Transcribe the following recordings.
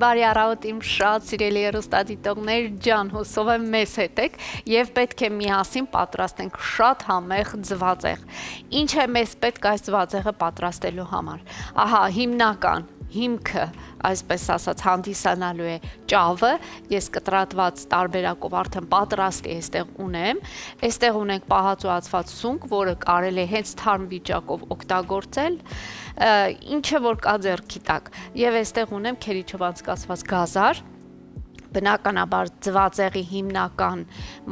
Բարի առավոտ իմ շատ սիրելի հեռուստադիտողներ ջան, հուսով եմ մեզ հետ եք եւ պետք է միասին պատրաստենք շատ համեղ ձվածեղ։ Ինչ է մեզ պետք այս ձվածեղը պատրաստելու համար։ Ահա հիմնական հիմքը, այսպես ասած, հանդիսանալու է ճավը, ես կտրատված տարբերակով արդեն պատրաստ է այստեղ ունեմ, այստեղ ունենք պահածոացված սունկ, որը կարելի է հենց թարմ վիճակով օգտագործել, ինչը որ կա ձեռքի տակ, եւ այստեղ ունեմ քերիչով անցկացված գազար, բնականաբար ձվածեղի հիմնական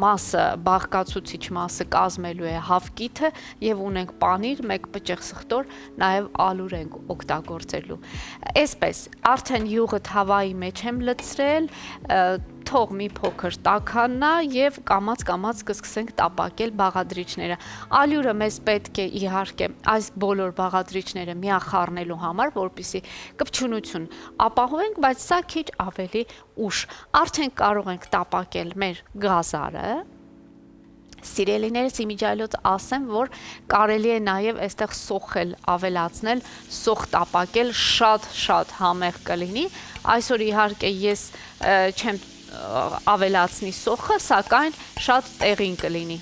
մասը, բաղկացուցիչ մասը կազմելու է հավկիթը եւ ունենք պանիր, մեկ պճեղ սխտոր, նաեւ ալուր ենք օգտագործելու։ Այսպես, արդեն յուղը թավայի մեջ եմ լցրել, թող մի փոքր տաքանա եւ կամած կսկսենք տապակել բաղադրիչները։ Ալյուրը մեզ պետք է իհարկե այս բոլոր բաղադրիչները միախառնելու համար, որպեսզի կպչունություն ապահովենք, բայց սա քիչ ավելի ուշ։ Արդեն կարող ենք տապակել մեր գազարը։ Սիրելիներս իմիջիայլոց ասեմ, որ կարելի է նաև այստեղ սոխել ավելացնել, սոխ տապակել շատ համեղ կլինի։ Այսօր իհարկե ես չեմ ավելացնի սոխը, սակայն շատ տեղին կլինի։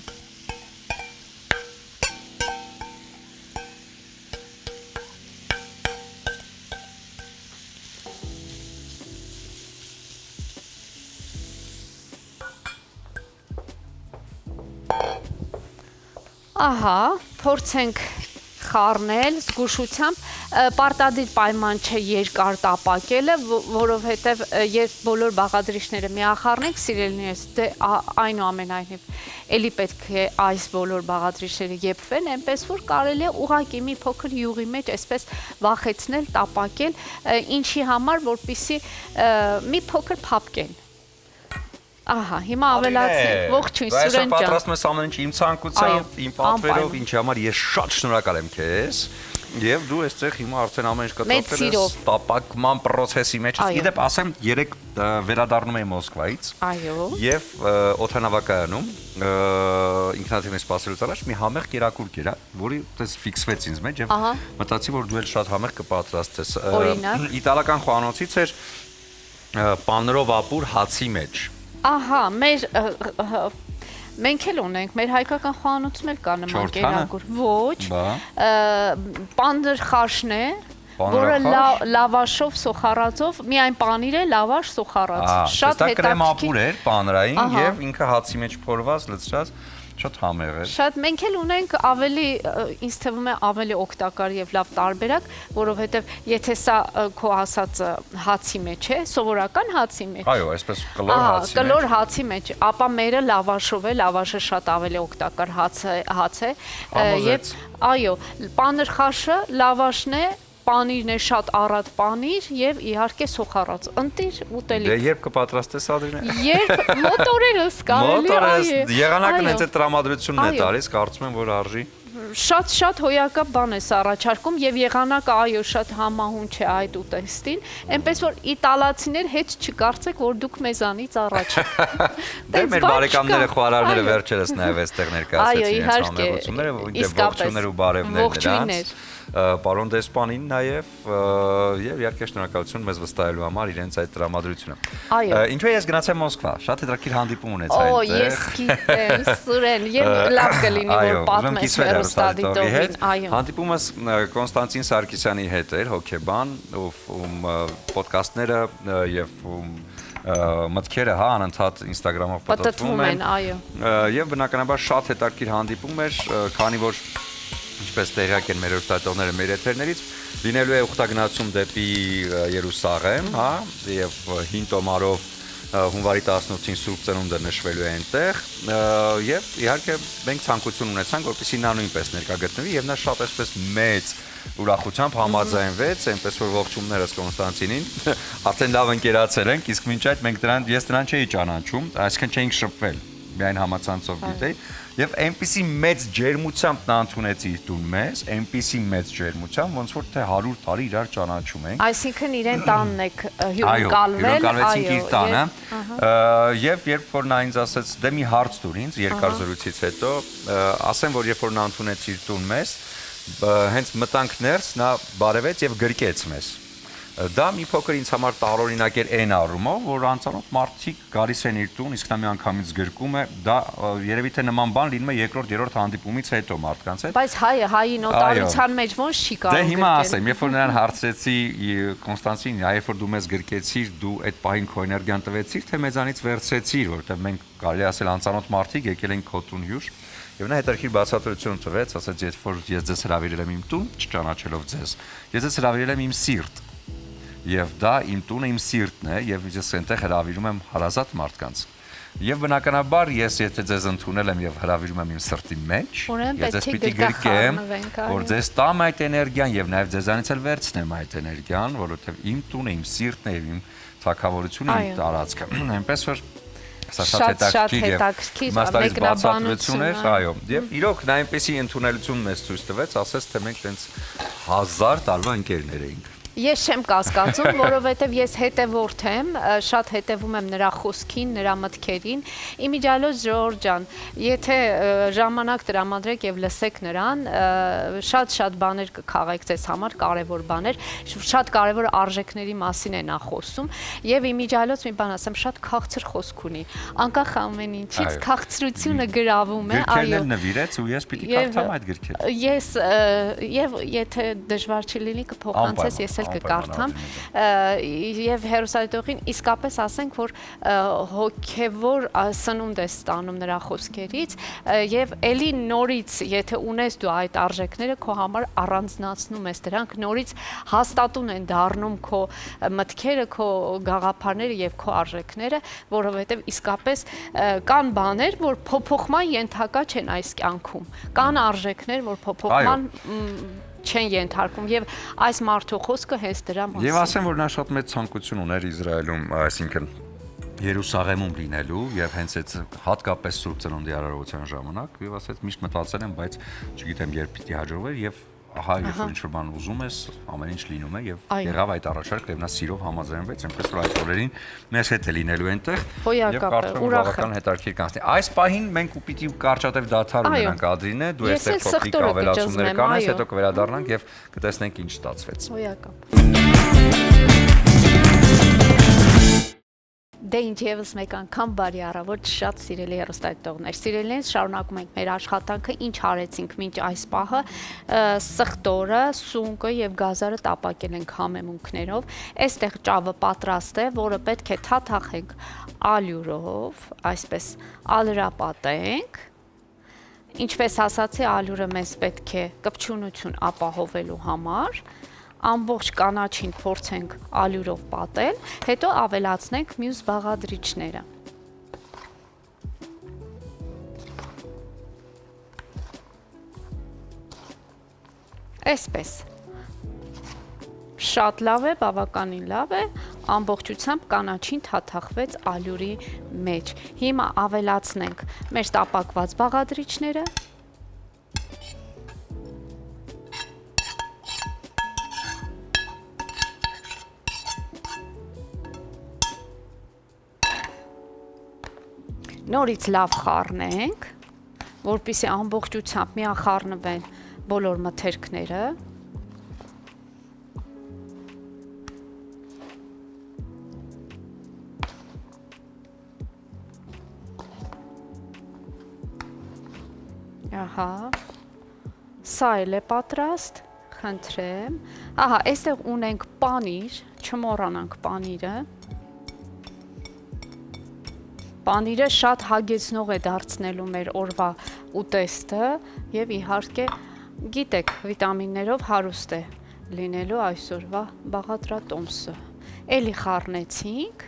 Ահա, փորձենք խառնել զգուշությամբ, պարտադիր պայման չէ երկար տապակելը, որովհետև երբ բոլոր բաղադրիչները միախառնենք, սիրելիներս, դե այնուամենայնիվ էլի պետք է այս բոլոր բաղադրիչները եփվեն, այնպես որ կարելի է ուղղակի մի փոքր յուղի մեջ այսպես վախեցնել, տապակել, ինչի համար, որպեսզի մի փոքր փափկեն։ Ահա, հիմա ավելացնենք, ողջույն Սուրեն ջան։ Այսօր պատրաստում ես ամեն ինչ իմ ցանկությամբ, իմ պատվերով, ինչի համար ես շատ շնորհակալ եմ քեզ։ Եվ դու այստեղ հիմա արդեն ամեն ինչ կատարել ես տապակման process-ի մեջ։ Իդեպ ասեմ, երեք վերադառնում եմ Մոսկվայից։ Այո։ Եվ օդանավակայանում ինքնաթիռի սպասելուց առաջ մի համեղ կերակուր կերա, որի այդպես ֆիքսվեց ինձ մեջ եւ մտածի, որ դու էլ շատ համեղ կպատրաստես։ Իտալական խոհանոցից էր պանրով ապուր հացի մեջ։ Ահա, մենք էլ ունենք, մեր հայկական խոհանոցում էլ կա նման կերակուր, ոչ, պանր խաշն է, որը լավաշով սոխարածով, միայն պանիր է, լավաշ սոխարած, շատ հետաքրքիր։ Դա կրեմ ապուր էր, պանրային եւ ինքը հացի մեջ փորված, լցրած, շատ համեղ էր։ Շատ, մենք էլ ունենք ավելի, ինձ թվում է ավելի օգտակար եւ լավ տարբերակ, որովհետեւ եթե սա քո ասած հացի մեջ է, սովորական հացի մեջ։ Այո, այսպես կլոր հացի մեջ։ Կլոր հացի մեջ, ապա մերը լավաշով է, լավաշը շատ ավելի օգտակար հաց է, եւ այո, պանր խաշը լավաշն է, պանիրն է շատ առատ պանիր եւ իհարկե սոխարած ընտիր ուտելի։ Դե երբ կպատրաստես Ադրինե։ Երբ մոտորերս կարելի այո։ Եղանակն այդ տրամադրությունն է տալիս, կարծում եմ որ արժի։ Շատ հոյակապ բան է սառաջարկում եւ եղանակը այո շատ համահունչ է այդ ուտեստին, այնպես որ իտալացիներ հետ չկարծեք որ դուք մեզանից առաջ եք։ Դե մեր բարեկամները խոհարարները վերջերս նաեւ այստեղ ներկայացրեցին իրենց համեղությունները, որտեղ ողջույններ ու բարևներ նրանց։ Պարոն դեսպանին նաև եւ իհարկե շնորհակալություն մեզ վստահելու համար իրենց այդ տրամադրությունը։ Ինչու ես գնացել Մոսկվա, շատ հետաքրքիր հանդիպում ունեցա այնտեղ։ Օ, ես գիտեմ, Սուրեն, եւ լավ կլինի որ պատմես հեռուստադիտողին, այո։ Հանդիպումս Կոնստանտին Սարգսյանի հետ էր, հոկեբան, ում ոդկասթները եւ մտքերը անընդհատ Instagram-ով պատտվում են, այո։ Եվ բնականաբար շատ հետաքրքիր հանդիպում էր, քանի որ ինչպես տեղյակ են մեր հեռուստադիտողները մեր եթերներից, լինելու է ուխտագնացում դեպի Երուսաղեմ, հա, եւ հին տոմարով հունվարի 18-ին Սուրբ Ծնունդը նշվելու է այնտեղ, եւ իհարկե մենք ցանկություն ունեցանք, որպեսզի նա նույնպես ներկա գտնվի եւ նա շատ այսպես մեծ ուրախությամբ համաձայնվեց, այնպես որ ողջուններս Կոնստանտինին, արդեն լավ ընկերացել ենք, իսկ մինչ այդ ես նրան չէի ճանաչում, այսինքն չէինք շփվել, միայն համացանցով գիտեի։ Եվ այնպիսի մեծ ջերմությամբ նա ընդունեց իր տուն մեզ, այնպիսի մեծ ջերմությամբ, ոնց որ թե 100 տարի իրար ճանաչում ենք։ Այսինքն իրեն տանն եք հյուրընկալվել, հյուրընկալվեցինք իր տանը։ Եվ երբ որ նա ինձ ասեց, դե մի հարց տուր ինձ երկար զրույցից հետո, ասեմ, որ երբ որ նա ընդունեց իր տուն մեզ, հենց մտանք ներս, նա բարևեց եւ գրկեց մեզ։ Դա մի փոքր ինձ համար տարօրինակ էր այն առումով, որ անծանոթ մարդիկ գալիս են իր տուն, իսկ նա միանգամից գրկում է, դա երևի թե նման բան լինում է երկրորդ-երրորդ հանդիպումից հետո մարդկանց հետ։ Բայց հայի նոտարության մեջ ոնց չի կարող։ Դե հիմա ասեմ, երբ որ նրան հարցրեցի Կոնստանտին, երբ որ դու մեզ գրկեցիր, դու այդ պահին քո էներգիան տվեցիր, թե մեզանից վերցրեցիր, որովհետև մենք կարելի ասել անծանոթ մարդիկ եկել են քո տուն հյուր։ Եվ նա հետաքրքիր բացատրություն տվեց, ասաց, երբ որ ես ձեզ հրավիրել եմ իմ տուն, չճանաչելով ձեզ, ես ձեզ հրավիրել եմ իմ սիրտ։ Եվ դա իմ տունը, իմ սիրտն է, եւ ես այնտեղ հրավիրում եմ հարազատ մարդկանց։ Եվ բնականաբար ես եթե ձեզ ընդունել եմ եւ հրավիրում եմ իմ սրտի մեջ, ես ձեզ պիտի գրկեմ, որ ձեզ տամ այդ էներգիան եւ նաեւ ձեզանից էլ վերցնեմ այդ էներգիան, որովհետեւ իմ տունը, իմ սիրտն է եւ իմ թակավորությունը, իմ տարածքը։ Այնպես որ շատ հետաքրքիր մեկնաբանություն էր, այո։ Եվ իրոք նա այնպեսի ընդունելություն մեզ ցույց տվեց, ասես թե մենք տենց 1000 տարվա ընկերներ էինք։ Ես չեմ կասկածում, որովհետև ես հետևորդ եմ, շատ հետևում եմ նրա խոսքին, նրա մտքերին։ Իմիջիալոց Ժորժ ջան, եթե ժամանակ տրամադրեք եւ լսեք նրան, շատ բաներ կքաղեք ձեզ համար, կարևոր բաներ, շատ կարևոր արժեքների մասին է նա խոսում, եւ իմիջիալոց մի բան ասեմ, շատ քաղցր խոսք ունի։ Անկախ ամեն ինչից քաղցրությունը գրավում է, այո։ Գրքերն նվիրեց ու ես պիտի կարդամ այդ գրքերը։ Ես եւ եթե դժվար չի լինի կփոխանցես, ես կկարդամ եւ հերոսադիտողին իսկապես ասենք որ հոգեվոր սնունդ է ստանում նրա խոսքերից եւ ելի նորից եթե ունես դու այդ արժեքները քո համար առանձնացնում ես դրանք նորից հաստատուն են դառնում քո մտքերը քո գաղափարները եւ քո արժեքները որովհետեւ իսկապես կան բաներ որ փոփոխման ենթակա չեն այս կյանքում կան արժեքներ որ փոփոխման չեն ենթարկում եւ այս մարդու խոսքը հենց դրա մասին։ Եվ ասեմ, որ նա շատ մեծ ցանկություն ուներ Իսրայելում, այսինքն Երուսաղեմում լինելու եւ հենց այդ հատկապես Սուրբ Ծնունդի արարողության ժամանակ եւ ասեց միշտ մտածել եմ, բայց չգիտեմ երբ պիտի հաջողվեր եւ ահա երբ որ ինչ-որ բան ուզում ես, ամեն ինչ լինում է եւ եղավ այդ առաջարկը եւ նա սիրով համաձայնվեց, այնպես որ այդ օրերին մեզ հետ է լինելու այնտեղ եւ կարծում եմ բավական հետաքրքիր կանցնի։ Այս պահին մենք ու պիտի կարճատև դադար ունենանք Ադրինե, դու այստեղ փոքրիկ ավելացումներ կանես, հետո կվերադառնանք եւ կտեսնենք ինչ ստացվեց։ Դե ինչ եւս մեկ անգամ բարի առավոտ շատ սիրելի հեռուստադիտողներ։ Սիրելիներս շարունակում ենք մեր աշխատանքը, ինչ արեցինք մինչ այս պահը, սխտորը, սունկը եւ գազարը տապակել ենք համեմունքներով։ Այստեղ ճավը պատրաստ է, որը պետք է թաթախենք ալյուրով, այսպես ալրապատենք։ Ինչպես ասացի, ալյուրը մեզ պետք է կպչունություն ապահովելու համար։ Ամբողջ կանաչին փորձենք ալյուրով պատել, հետո ավելացնենք մյուս բաղադրիչները։ Այսպես։ Շատ լավ է, բավականին լավ է, ամբողջությամբ կանաչին թաթախվեց ալյուրի մեջ։ Հիմա ավելացնենք մեր տապակված բաղադրիչները։ Նորից լավ խառնենք, որպեսզի ամբողջությամբ միախառնվեն բոլոր մթերքները։ Ահա, սա էլ է պատրաստ, խնդրեմ։ Ահա, այստեղ ունենք պանիր, չմոռանանք պանիրը։ Պանիրը շատ հագեցնող է դարձնելու մեր օրվա ուտեստը եւ իհարկե գիտեք վիտամիններով հարուստ է լինելու այսօրվա բաղադրատոմսը։ Էլի խառնեցինք։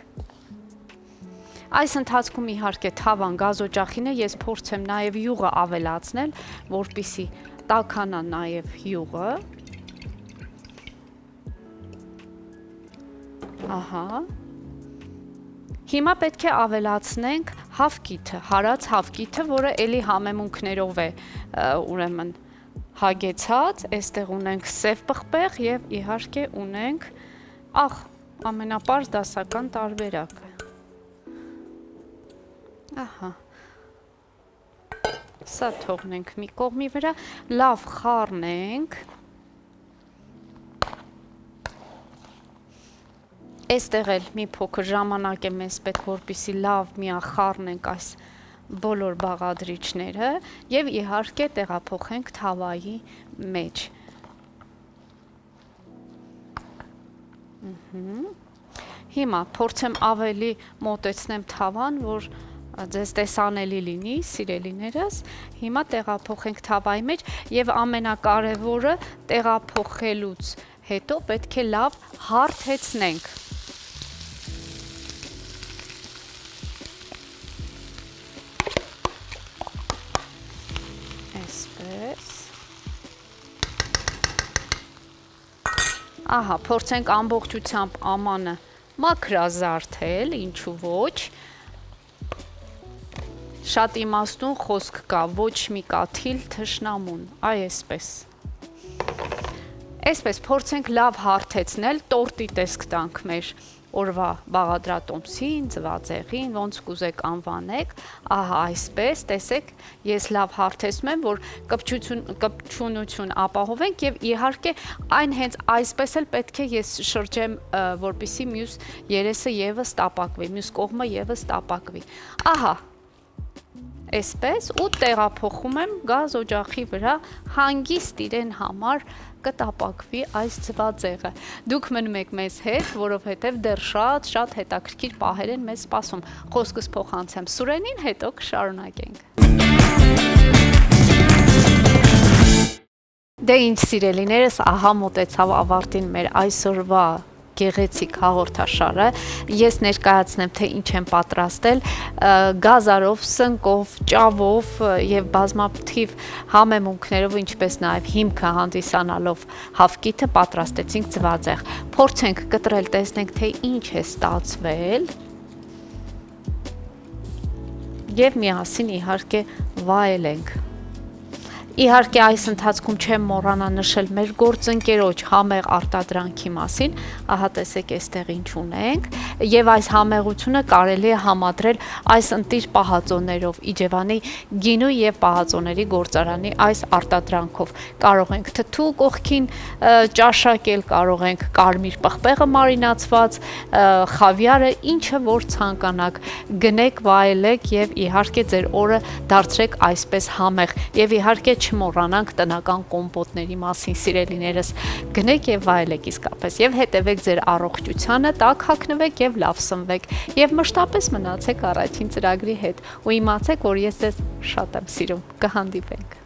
Այս ընթացքում իհարկե թավան գազօջախին է, ես փորձեմ նաեւ յուղը ավելացնել, որպեսզի տաքանա նաեւ յուղը։ Ահա։ Հիմա պետք է ավելացնենք հավկիթը, հարած հավկիթը, որը էլի համեմունքներով է ուրեմն հագեցած, այստեղ ունենք սև պղպեղ եւ իհարկե ունենք ամենապարզ դասական տարբերակը։ Ահա։ Սա թողնենք մի կողմի վրա, լավ խառնենք։ Այստեղ էլ մի փոքր ժամանակ է մեզ պետք, որպեսզի լավ միախառնենք այս բոլոր բաղադրիչները եւ իհարկե տեղափոխենք թավայի մեջ։ Հիմա փորձեմ ավելի մոտեցնեմ թավան, որ ձեզ տեսանելի լինի, սիրելիներս։ Հիմա տեղափոխենք թավայի մեջ եւ ամենակարևորը տեղափոխելուց հետո պետք է լավ հարթեցնենք։ Այսպես։ Ահա, փորձենք ամբողջությամբ ամանը մաքրազարդել, ինչու ոչ։ Շատ իմաստուն խոսք կա, ոչ մի կաթիլ թշնամուն, այսպես։ Այսպես փորձենք լավ հարթեցնել, տորտի տեսք տանք մեր օրվա բաղադրատոմսին, ձվածեղին, ոնց կուզեք անվանեք, ահա այսպես, տեսեք, ես լավ հարթեցնում եմ, որ կպչունություն ապահովենք եւ իհարկե այն հենց այսպես էլ պետք է ես շրջեմ, որպեսզի մյուս երեսը եւս տապակվի, մյուս կողմը եւս տապակվի։ Ահա այսպես ու տեղափոխում եմ գազ օջախի վրա հանգիստ իրեն համար կտապակվի այս ձվածեղը։ Դուք մնում եք մեզ հետ, որովհետև դեռ շատ հետաքրքիր պահեր են մեզ սպասում։ Խոսքս փոխանցեմ Սուրենին, հետո կշարունակենք։ Դե ինչ սիրելիներս, ահա մոտեցավ ավարտին մեր այսօրվա գեղեցիկ հաղորդաշարը, ես ներկայացնեմ, թե ինչ եմ պատրաստել, գազարով, սնկով, ճավով եւ բազմաթիվ համեմունքներով, ինչպես նաեւ հիմքը հանդիսանալով հավկիթը պատրաստեցինք ձվածեղ։ Փորձենք կտրել, տեսնենք, թե ինչ է ստացվել եւ միասին իհարկե վայելենք։ Իհարկե այս ընթացքում չեմ մոռանա նշել մեր գործընկերոջ համեղ արտադրանքի մասին, ահա տեսեք այստեղ ինչ ունենք, եւ այս համեղությունը կարելի է համադրել այս ընտիր պահածոներով, Իջևանի գինու եւ պահածոների գործարանի այս արտադրանքով։ Կարող ենք թթու կողքին ճաշակել, կարող ենք կարմիր պղպեղը մարինացված, խավիարը, ինչը որ ցանկանաք, գնեք, վայելեք եւ իհարկե ձեր օրը դարձրեք այսպես համեղ եւ իհարկե չմոռանանք տնական կոմպոտների մասին, սիրելիներս, գնեք եւ վայելեք իսկապես եւ հետևեք ձեր առողջությանը, տաք հագնվեք եւ լավ սնվեք եւ մշտապես մնացեք առաջին ծրագրի հետ ու իմացեք, որ ես ձեզ շատ եմ սիրում։ Կհանդիպենք։